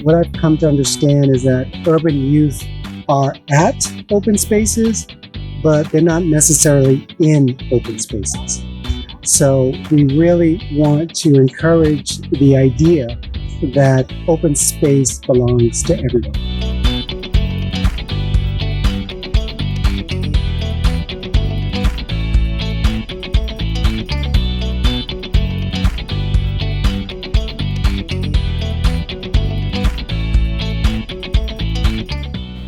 what I've come to understand is that urban youth are at open spaces, but they're not necessarily in open spaces. So we really want to encourage the idea that open space belongs to everyone.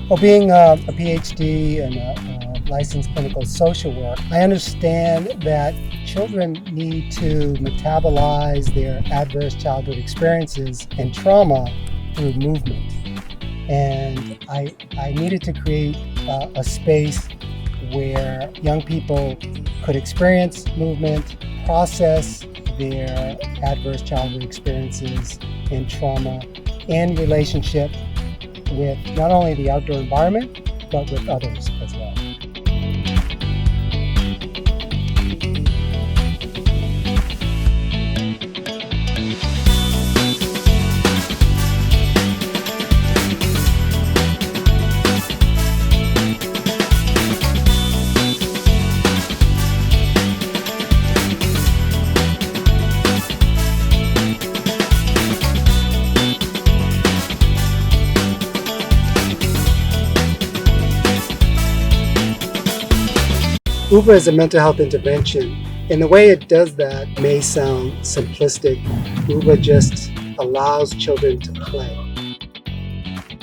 Well, being a PhD and a licensed clinical social work, I understand that children need to metabolize their adverse childhood experiences and trauma through movement. And I needed to create a space where young people could experience movement, process their adverse childhood experiences and trauma in relationship with not only the outdoor environment, but with others as well. UBA is a mental health intervention, and the way it does that may sound simplistic. UBA just allows children to play.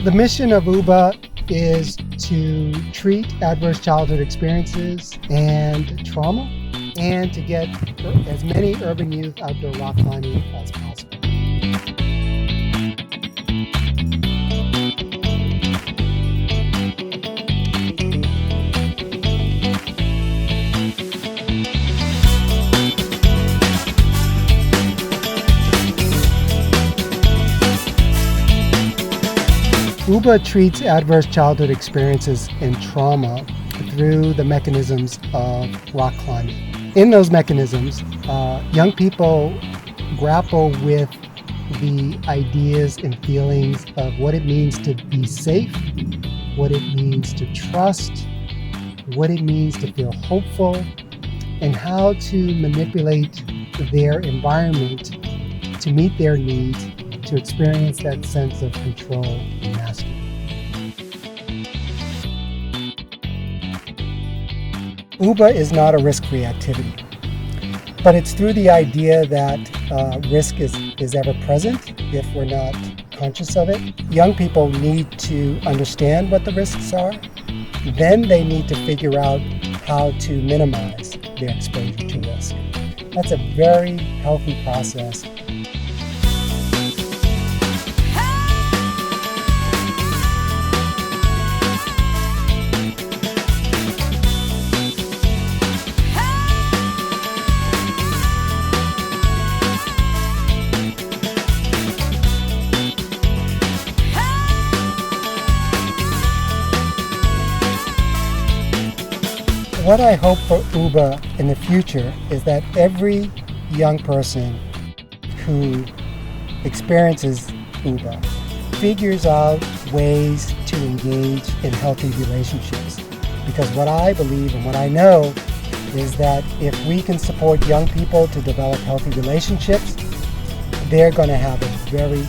The mission of UBA is to treat adverse childhood experiences and trauma, and to get as many urban youth outdoor rock climbing as possible. UBA treats adverse childhood experiences and trauma through the mechanisms of rock climbing. In those mechanisms, young people grapple with the ideas and feelings of what it means to be safe, what it means to trust, what it means to feel hopeful, and how to manipulate their environment to meet their needs, to experience that sense of control and mastery. UBA is not a risk-free activity, but it's through the idea that risk is ever present if we're not conscious of it. Young people need to understand what the risks are. Then they need to figure out how to minimize their exposure to risk. That's a very healthy process. What I hope for UBA in the future is that every young person who experiences UBA figures out ways to engage in healthy relationships. Because what I believe and what I know is that if we can support young people to develop healthy relationships, they're going to have a very